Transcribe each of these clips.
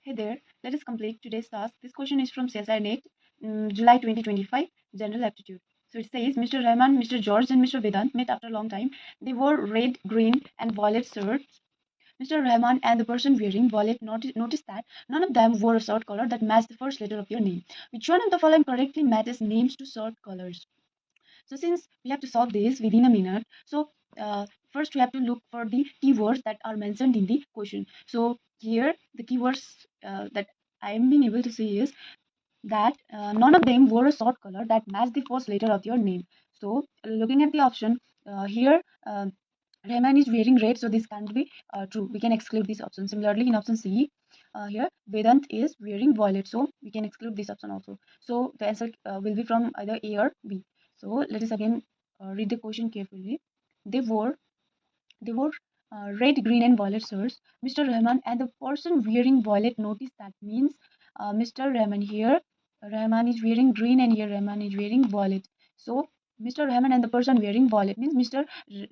Hey there, let us complete today's task. This question is from CSIR NET, July 2025, General Aptitude. So it says Mr. Rahman, Mr. George, and Mr. Vedant met after a long time. They wore red, green, and violet shirts. Mr. Rahman and the person wearing violet noticed that none of them wore a shirt color that matched the first letter of your name. Which one of the following correctly matches names to shirt colors? So since we have to solve this within a minute, so first we have to look for the keywords that are mentioned in the question. So here the keywords that I am being able to see is that none of them wore a short color that matched the first letter of your name. So looking at the option here, Rahman is wearing red, so this can't be true. We can exclude this option. Similarly, in option C, here Vedant is wearing violet, so we can exclude this option also. So the answer will be from either A or B. So let us again read the question carefully. They wore red, green, and violet shirts. Mr. Rahman and the person wearing violet noticed that means Mr. Rahman here. Rahman is wearing green and here Rahman is wearing violet. So Mr. Rahman and the person wearing violet means Mr.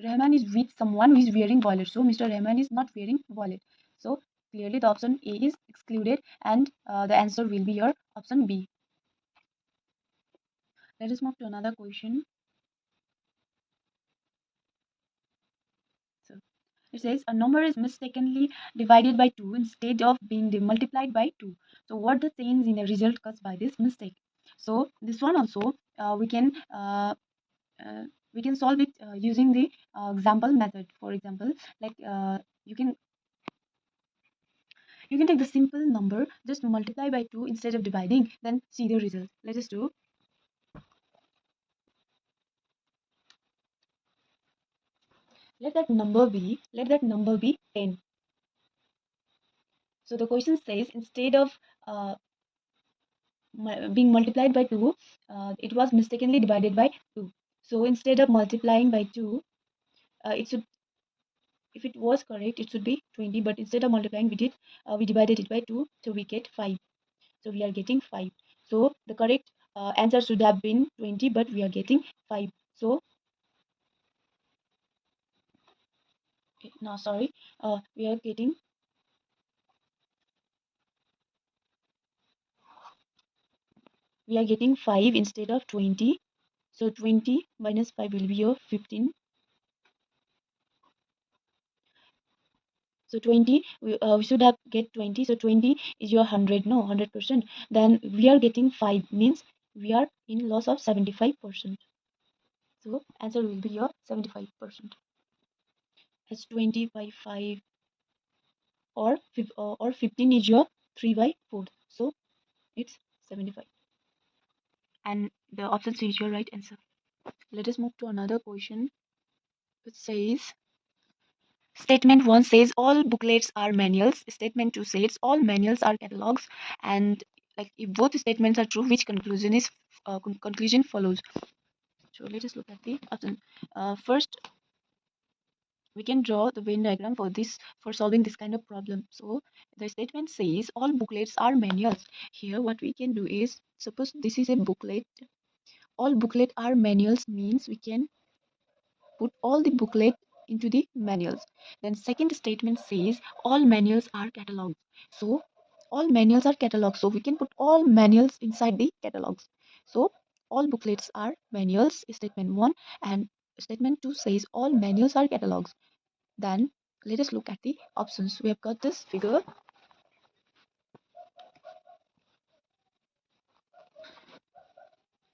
Rahman is with someone who is wearing violet. So Mr. Rahman is not wearing violet. So clearly the option A is excluded and the answer will be your option B. Let us move to another question. So it says a number is mistakenly divided by 2 instead of being multiplied by 2. So what the change in the result caused by this mistake? So this one also we can solve it using the example method. For example, like you can take the simple number, just multiply by 2 instead of dividing, then see the result. Let us do. Let that number be 10. So the question says instead of being multiplied by 2, it was mistakenly divided by 2. So instead of multiplying by 2, it should, if it was correct, it should be 20. But instead of multiplying, we divided it by 2, so we get 5. So we are getting 5. So the correct answer should have been 20, but we are getting 5. So no, sorry, we are getting 5 instead of 20. So 20 minus 5 will be your 15. So 20, we should have get 20. So 20 is your 100, no, 100%. Then we are getting 5, means we are in loss of 75%. So answer will be your 75%. As 20 by 5 or 15 is your 3 by 4. So it's 75. And the option C is your right answer. Let us move to another question. It says, Statement 1 says all booklets are manuals. Statement 2 says all manuals are catalogs. And like if both statements are true, which conclusion follows? So let us look at the option. First, we can draw the Venn diagram for solving this kind of problem. So the statement says all booklets are manuals. Here, what we can do is, suppose this is a booklet. All booklet are manuals means we can put all the booklet into the manuals. Then second statement says all manuals are catalogs. So all manuals are catalogs. So we can put all manuals inside the catalogs. So all booklets are manuals, statement 1, and statement 2 says all manuals are catalogs. Then let us look at the options. We have got this figure.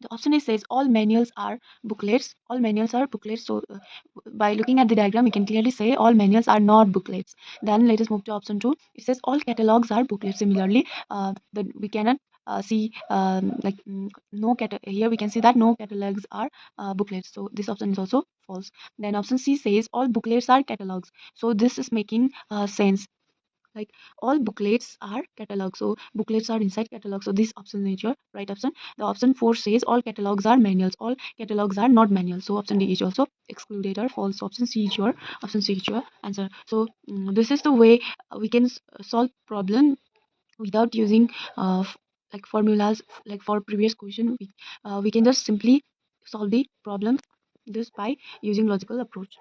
The option A says all manuals are booklets. All manuals are booklets. So by looking at the diagram, we can clearly say all manuals are not booklets. Then let us move to option 2. It says all catalogs are booklets. Similarly, we cannot see here we can see that no catalogs are booklets. So this option is also false. Then option C says all booklets are catalogs. So this is making sense. Like all booklets are catalogs, so booklets are inside catalogs, so this option is your right option. The option 4 says all catalogs are manuals. All catalogs are not manuals, so option D is also excluded or false. Option C is your answer. So this is the way we can solve problem without using like formulas. Like for previous question, we can just simply solve the problem just by using logical approach.